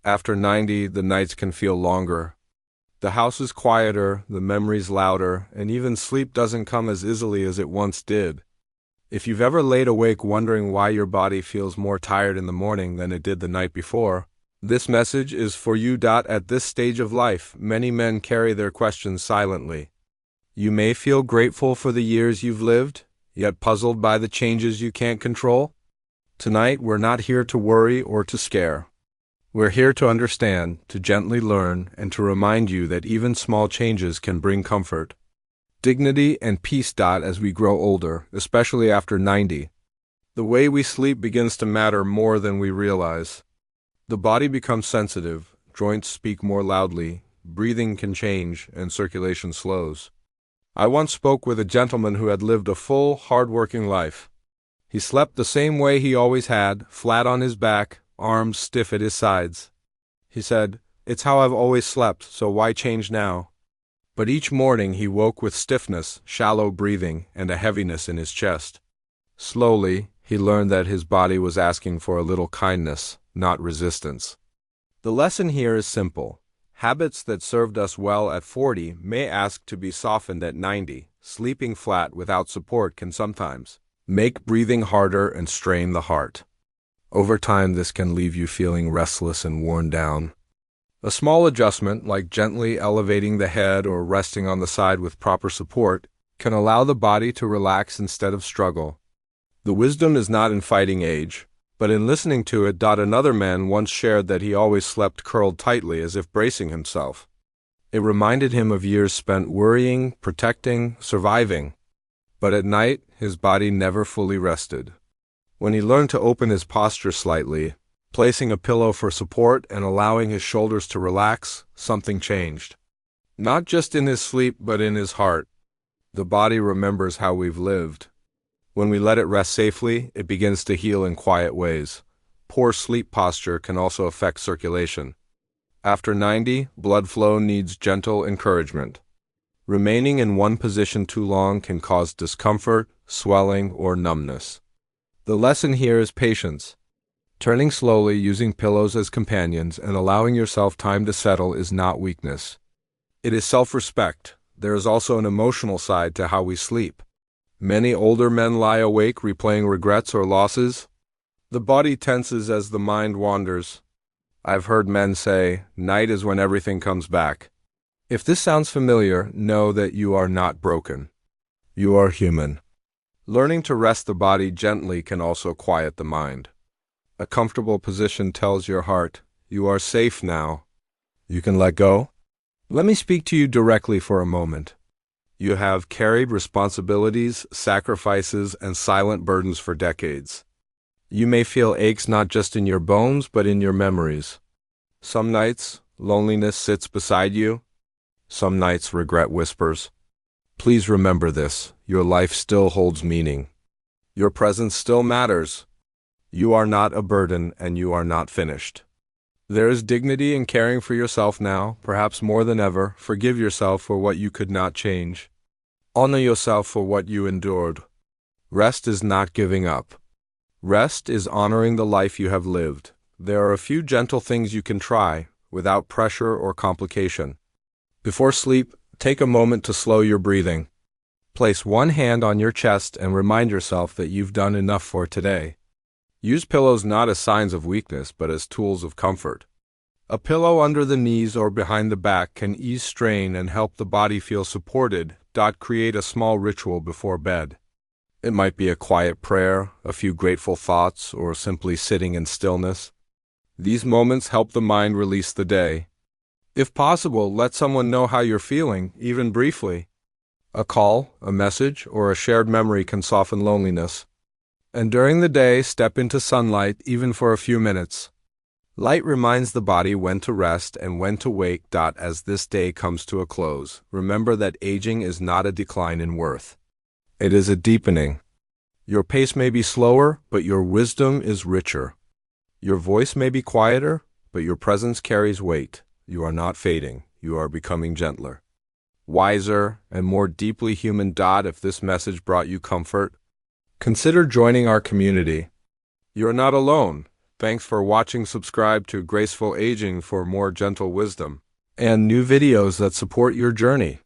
After 90, the nights can feel longer. The house is quieter, the memories louder, and even sleep doesn't come as easily as it once did. If you've ever laid awake wondering why your body feels more tired in the morning than it did the night before, this message is for you. At this stage of life, many men carry their questions silently. You may feel grateful for the years you've lived, yet puzzled by the changes you can't control. Tonight, we're not here to worry or to scare. We're here to understand, to gently learn, and to remind you that even small changes can bring comfort, dignity, and peace. As we grow older, especially after 90, the way we sleep begins to matter more than we realize. The body becomes sensitive, joints speak more loudly, breathing can change, and circulation slows. I once spoke with a gentleman who had lived a full, hard-working life. He slept the same way he always had, flat on his back, arms stiff at his sides. He said, "It's how I've always slept, so why change now?" But each morning he woke with stiffness, shallow breathing, and a heaviness in his chest. Slowly, he learned that his body was asking for a little kindness, not resistance. The lesson here is simple. Habits that served us well at 40 may ask to be softened at 90. Sleeping flat without support can sometimes make breathing harder and strain the heart. Over time, this can leave you feeling restless and worn down. A small adjustment, like gently elevating the head or resting on the side with proper support, can allow the body to relax instead of struggle. The wisdom is not in fighting age, but in listening to it. Another man once shared that he always slept curled tightly as if bracing himself. It reminded him of years spent worrying, protecting, surviving. But at night, his body never fully rested. When he learned to open his posture slightly, placing a pillow for support and allowing his shoulders to relax, something changed. Not just in his sleep, but in his heart. The body remembers how we've lived. When we let it rest safely, it begins to heal in quiet ways. Poor sleep posture can also affect circulation. After 90, blood flow needs gentle encouragement. Remaining in one position too long can cause discomfort, swelling, or numbness. The lesson here is patience. Turning slowly, using pillows as companions, and allowing yourself time to settle is not weakness. It is self-respect. There is also an emotional side to how we sleep. Many older men lie awake replaying regrets or losses. The body tenses as the mind wanders. I've heard men say, "Night is when everything comes back." If this sounds familiar, know that you are not broken. You are human. Learning to rest the body gently can also quiet the mind. A comfortable position tells your heart, "You are safe now." You can let go. Let me speak to you directly for a moment. You have carried responsibilities, sacrifices, and silent burdens for decades. You may feel aches not just in your bones, but in your memories. Some nights, loneliness sits beside you. Some nights, regret whispers. Please remember this. Your life still holds meaning. Your presence still matters. You are not a burden, and you are not finished. There is dignity in caring for yourself now, perhaps more than ever. Forgive yourself for what you could not change. Honor yourself for what you endured. Rest is not giving up. Rest is honoring the life you have lived. There are a few gentle things you can try, without pressure or complication. Before sleep, take a moment to slow your breathing. Place one hand on your chest and remind yourself that you've done enough for today. Use pillows not as signs of weakness, but as tools of comfort. A pillow under the knees or behind the back can ease strain and help the body feel supported. Create a small ritual before bed. It might be a quiet prayer, a few grateful thoughts, or simply sitting in stillness. These moments help the mind release the day. If possible, let someone know how you're feeling, even briefly. A call, a message, or a shared memory can soften loneliness. And during the day, step into sunlight, even for a few minutes. Light reminds the body when to rest and when to wake. As this day comes to a close, remember that aging is not a decline in worth. It is a deepening. Your pace may be slower, but your wisdom is richer. Your voice may be quieter, but your presence carries weight. You are not fading. You are becoming gentler, wiser, and more deeply human. If this message brought you comfort, consider joining our community. You are not alone. Thanks for watching. Subscribe to Graceful Aging for more gentle wisdom and new videos that support your journey.